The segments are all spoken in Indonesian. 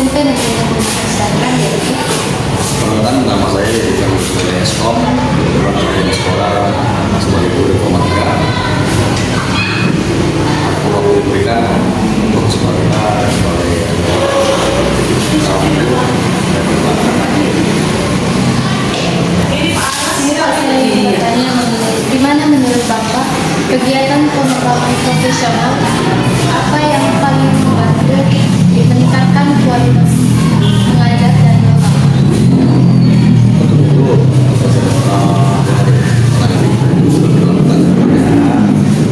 SMP Negeri Negeri Selatan yaitu Perkenalkan, nama saya Yedikan sebagai Eskom, kebetulan saya di sekolah sebagai guru informatika. Aku waktu diberikan untuk sekolah sebagai di mana menurut Bapak kegiatan pengembangan profesional apa yang paling membantu meningkatkan kualitas mengajar dan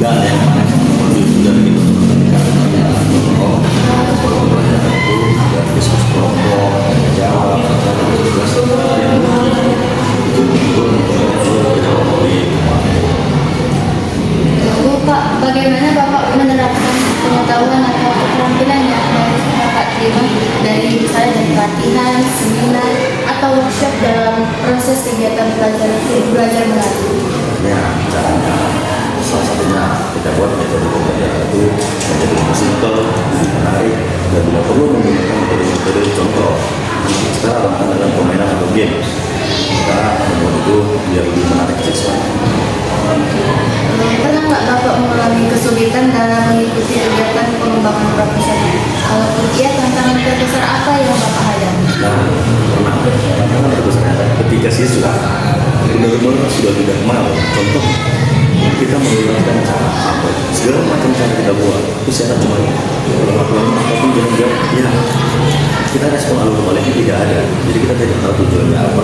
dan yang mana juga gitu dan diskusi kelompok jawab Bapak, bagaimana Bapak menerapkan pengetahuan atau keterampilan yang Bapak terima dari misalnya dari pelatihan, seminar, atau workshop dalam proses kegiatan belajar mengajar? ya caranya salah satunya kita buat metode pembelajaran itu menjadi lebih simpel, lebih menarik, dan bila perlu menggunakan metode contoh sekarang dalam permainan atau game kita membuat itu biar lebih menarik siswa. Pernah nggak Bapak mengalami kesulitan dalam mengikuti kegiatan pengembangan profesional? Kalau iya, tantangan terbesar apa yang Bapak hadapi? Nah, pernah tantangan terbesarnya ketika siswa benar-benar sudah tidak mau. Contoh, kita menggunakan cara apa? Segala macam cara kita buat. Itu saya cuma lakukan apapun jangan jawab. Ya, kita respon alur baliknya tidak ada. Jadi kita tidak tahu tujuannya apa.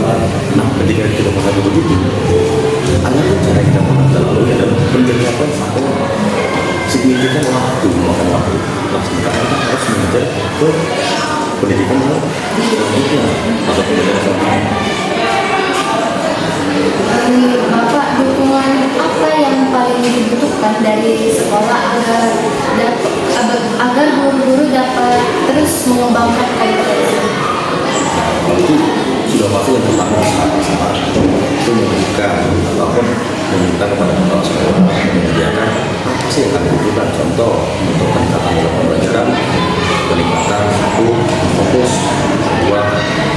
Nah, ketika kita menghadapi begitu, ada cara kita mengajar lalu adalah menjadikan satu signifikan waktu memakan waktu. Nah, sementara kita harus mengajar ke pendidikan yang atau pendidikan yang Menurut Bapak, dukungan apa yang paling dibutuhkan dari sekolah agar guru-guru dapat terus mengembangkan kompetensi? itu sudah pasti yang pertama sama itu memberikan ataupun meminta kepada kepala sekolah menyediakan apa sih yang kami butuhkan, contoh untuk peningkatan dalam pembelajaran, peningkatan satu fokus, dua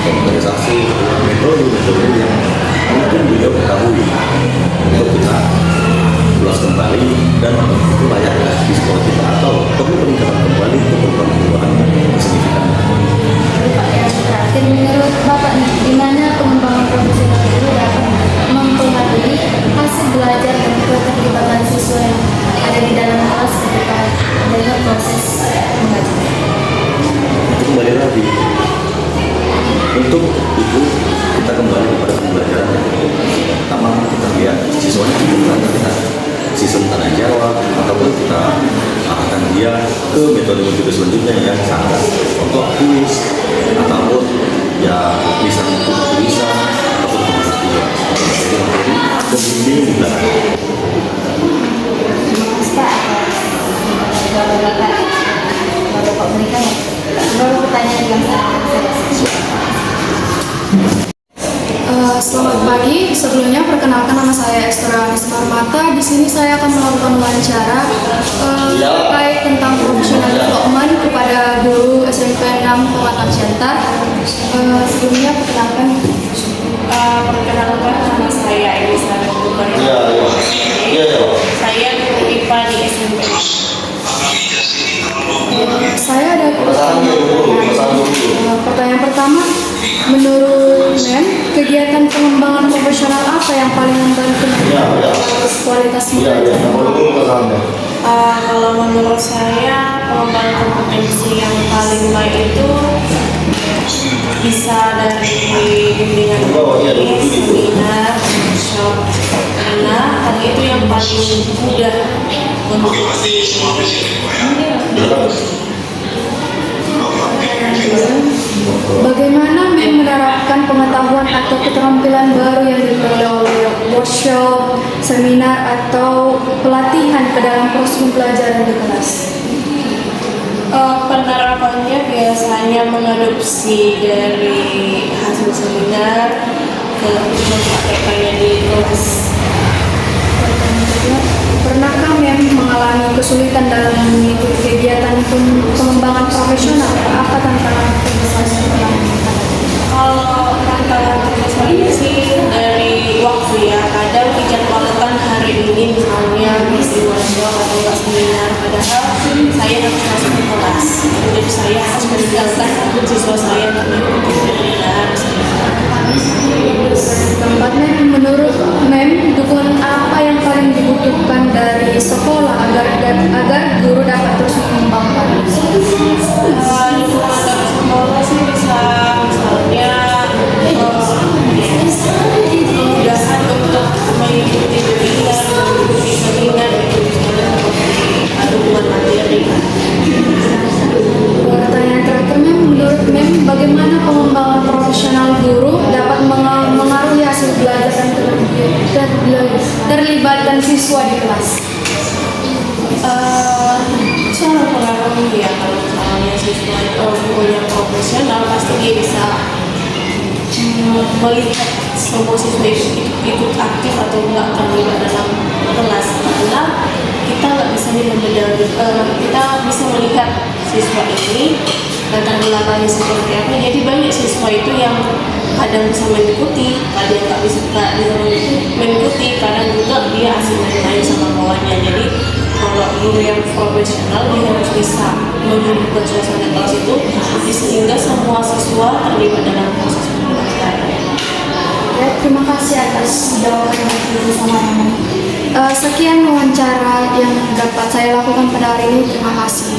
organisasi, metode yang mungkin beliau ketahui untuk kita ulas kembali dan itu layak di sekolah kita atau perlu peningkatan kembali untuk perubahan yang signifikan. Pak, yang terakhir, menurut Bapak, di mana pengembangan profesional itu dapat mempengaruhi hasil belajar dan keterlibatan siswa yang ada di dalam kelas ketika adanya proses mengajar? Itu kembali lagi untuk itu kita kembali kepada pembelajaran yang pertama kita lihat siswanya kita sistem tanya jawab ataupun kita arahkan dia ke metode selanjutnya yang sangat contoh kuis ataupun ya bisa ataupun dia jadi pembimbing di belakang. Mas Pak, Bapak berikan baru pertanyaan yang Selamat pagi. Sebelumnya perkenalkan nama saya Ekstra Anismar Mata. Di sini saya akan melakukan wawancara terkait tentang professional development kepada guru SMP 6 Pematang Siantar. Sebelumnya perkenalkan nama saya Elizabeth Bukan. Saya guru IPA di SMP. Saya ada pertanyaan pertama. Menurut MEM, kegiatan pengembangan profesional apa yang paling membantu kualitas mengajar? Kalau menurut saya pengembangan kompetensi yang paling baik itu bisa dari bimbingan seminar, workshop, karena hal itu yang paling mudah untuk bagaimana MEM menerapkan pengetahuan atau keterampilan baru yang diperoleh oleh workshop, seminar, atau pelatihan ke dalam proses pembelajaran di kelas? penerapannya biasanya mengadopsi dari hasil seminar ke mempraktekannya di kelas. Pernahkah MEM mengalami kesulitan dalam mengikuti kegiatan pengembangan profesional? Apa tantangan terbesar biasanya sih dari waktu ya, kadang dijadwalkan hari ini misalnya mesti workshop atau enggak seminar, padahal saya harus masuk ke kelas, jadi saya harus meninggalkan siswa saya untuk mengikuti seminar. Keempatnya, menurut Mem, dukungan apa yang paling dibutuhkan dari sekolah agar guru dapat terus mengembangkan? Dukungan dari sekolah sih bisa misalnya kemudahan untuk mengikuti webinar, mengikuti seminar, dukungan materi. Pertanyaan terakhir, Mem, menurut Mem, bagaimana pengembangan profesional guru dapat mengaruhi hasil belajar dan terlibatkan siswa di kelas? Sangat pengaruh ya, kalau misalnya siswa itu gurunya profesional pasti dia bisa melihat semua siswa ikut aktif atau enggak terlibat dalam kelas, karena kita nggak bisa kita bisa melihat siswa ini latar belakangnya seperti apa. Jadi banyak siswa itu yang kadang bisa mengikuti, kadang nggak bisa mengikuti, kadang juga dia asik main-main sama kawannya. Jadi kalau guru yang profesional dia harus bisa menghidupkan suasana kelas itu sehingga semua siswa terlibat dalam proses pembelajaran. Ya, terima kasih atas jawabannya bersama Mem. Sekian wawancara yang dapat saya lakukan pada hari ini. Terima kasih.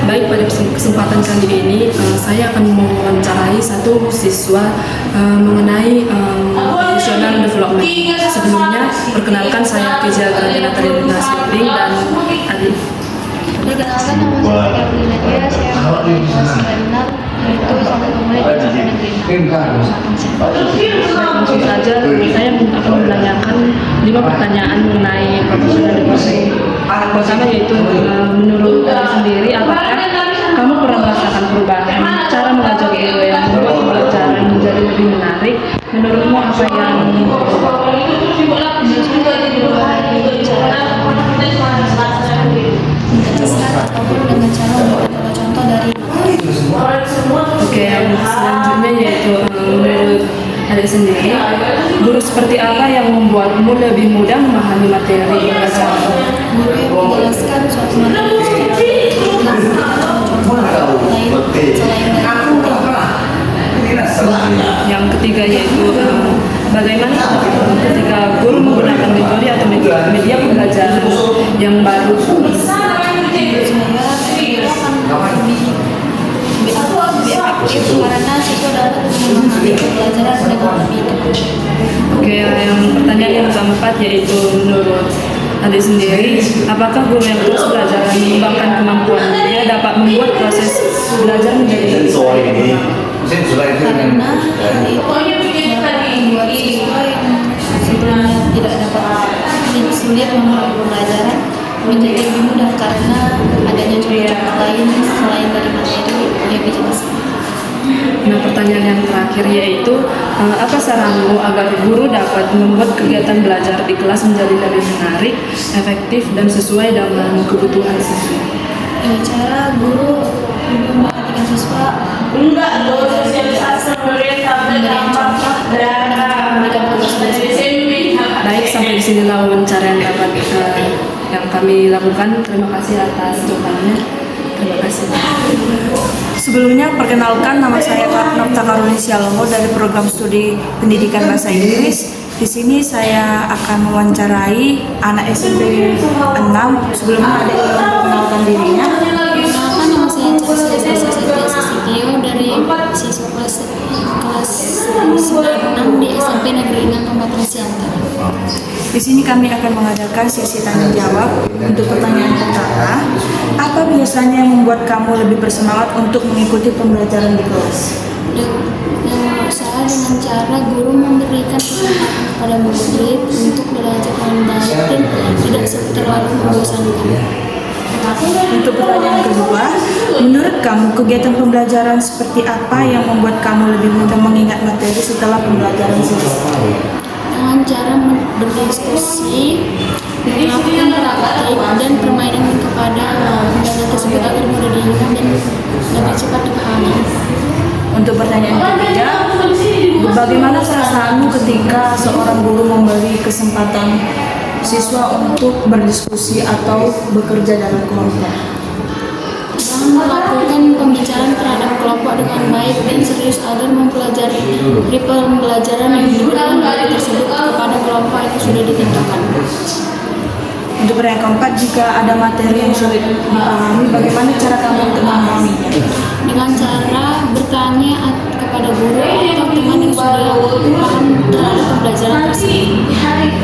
Baik, pada kesempatan kali ini saya akan mewawancarai satu siswa mengenai professional development. Sebelumnya, perkenalkan saya Keja Granata Nasiring dan Adi. Perkenalkan, nama saya Carolina Dia, saya mengikuti kelas 96, yaitu sama pemain di SMP Negeri 6. Langsung saja, saya akan menanyakan 5 pertanyaan mengenai professional development. Pertama yaitu, menurut Adi sendiri, apakah kamu pernah merasakan perubahan cara mengajar guru yang membuat pembelajaran menjadi lebih menarik? Menurutmu apa yang ataupun dengan cara membuat contoh dari Oke, yang selanjutnya yaitu menurut Adi sendiri, guru seperti apa yang membuatmu lebih mudah memahami materi pelajaran? guru yang menjelaskan suatu materi secara jelas atau contoh lain selain dari Yang ketiga yaitu bagaimana ketika guru menggunakan metode atau media pembelajaran yang baru? lebih efektif karena siswa dapat memahami pembelajaran dengan lebih tepat. Oke, yang pertanyaan yang keempat yaitu menurut Adi sendiri, apakah guru yang terus belajar dan mengembangkan kemampuan dia dapat membuat proses belajar menjadi lebih baik? Karena hal itu dapat membuat siswa yang sebelumnya tidak dapat sulit memahami pembelajaran menjadi lebih mudah karena adanya contoh lain selain dari materi yang dijelaskan. Nah, pertanyaan yang terakhir yaitu apa saranmu agar guru dapat membuat kegiatan belajar di kelas menjadi lebih menarik, efektif, dan sesuai dengan kebutuhan siswa? Cara guru memperhatikan siswa memberikan contoh memberikan tugas belajar. Baik, sampai di sinilah wawancara yang dapat yang kami lakukan. Terima kasih atas jawabannya. Terima kasih. Sebelumnya, perkenalkan, nama saya Nofta Karuni Sialomo dari program studi pendidikan bahasa Inggris. Di sini saya akan mewawancarai anak SMP 6. Sebelumnya ada yang memperkenalkan dirinya. Perkenalkan, nama saya Cecilia Sasitio dari siswa kelas 96 di SMP Negeri 6 Kabupaten Siantar. Di sini kami akan mengadakan sesi tanya jawab. Untuk pertanyaan pertama, apa biasanya yang membuat kamu lebih bersemangat untuk mengikuti pembelajaran di kelas? Menurut saya dengan cara guru memberikan kesempatan kepada murid untuk belajar dengan baik dan tidak terlalu membosankan. Untuk pertanyaan kedua, menurut kamu kegiatan pembelajaran seperti apa yang membuat kamu lebih mudah mengingat materi setelah pembelajaran selesai? Dengan cara berdiskusi, melakukan praktik dan permainan kepada pembelajaran tersebut agar mudah diingat dan lebih cepat dipahami. Untuk pertanyaan ketiga, bagaimana perasaanmu ketika seorang guru memberi kesempatan siswa untuk berdiskusi atau bekerja dalam kelompok? Melakukan pembicaraan terhadap kelompok dengan baik dan serius agar mempelajari pembelajaran yang diberikan guru tersebut kepada kelompok yang sudah ditentukan. Untuk yang keempat, jika ada materi yang sulit dipahami, bagaimana cara kamu untuk memahaminya? Dengan cara bertanya kepada guru atau teman yang sudah paham terhadap pembelajaran tersebut.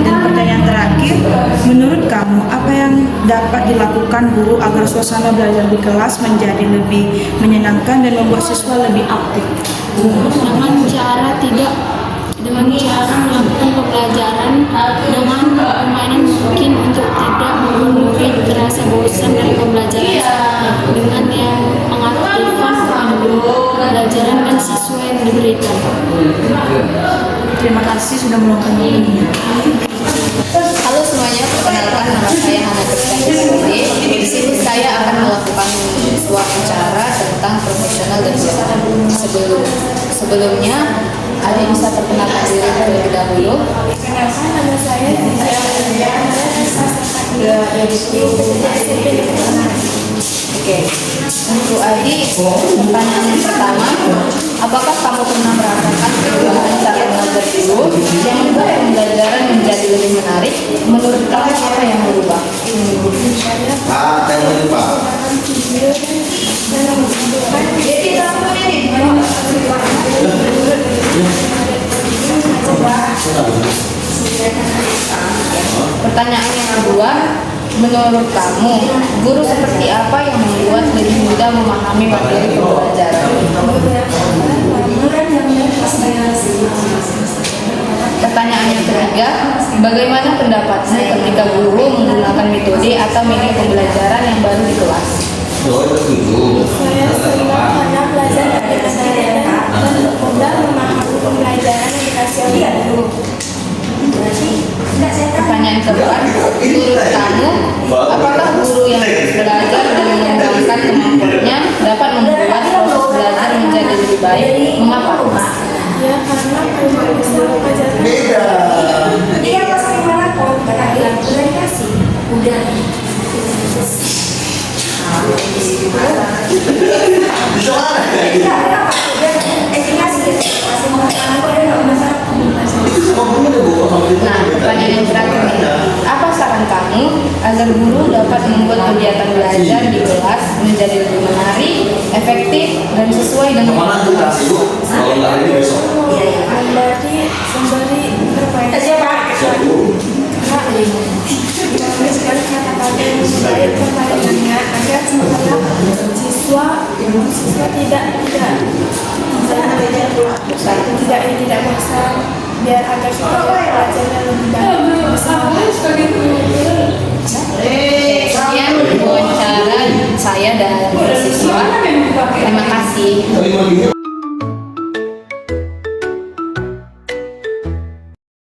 Dan pertanyaan terakhir, menurut kamu apa yang dapat dilakukan guru agar suasana belajar di kelas menjadi lebih menyenangkan dan membuat siswa lebih aktif? Dengan cara melakukan pembelajaran dengan permainan mungkin untuk tidak membuat murid terasa bosan dari pembelajaran dengan yang mengaktifkan pembelajaran dan siswa yang diberikan. Terima kasih sudah meluangkan waktunya. Halo semuanya, perkenalkan nama saya Hana Krisdayanti. Di sini saya akan melakukan sebuah acara tentang profesional dan biasa. Sebelumnya, adik bisa perkenalkan diri terlebih dahulu. Perkenalkan, nama saya Oke, untuk Adi, pertanyaan yang pertama, apakah kamu pernah merasakan perubahan cara belajar guru yang membuat pembelajaran menjadi lebih menarik? Menurut kamu apa yang berubah? Pertanyaan yang kedua, menurut kamu, guru seperti apa yang membuat lebih mudah memahami materi pembelajaran? Pertanyaan yang ketiga, bagaimana pendapatmu ketika guru menggunakan metode atau media pembelajaran yang baru di kelas? Saya senang karena belajar dari sederhana dan mudah memahami pembelajaran yang dikasih oleh guru. Pertanyaan keempat, menurut kamu, apakah guru yang belajar dan mengembangkan kemampuannya dapat membuat proses belajar menjadi lebih baik? Mengapa? Ya, karena pembelajaran pelajaran dia pasti melakukan komunikasi udah Nah, pertanyaan yang terakhir nih, apa saran kamu agar guru dapat membuat kegiatan belajar di kelas menjadi lebih menarik, efektif, dan sesuai dengan kebutuhan siswa? memberi bermain sekali kata-kata yang baik permainannya agar siswa tidak bosan biar agar supaya pelajarannya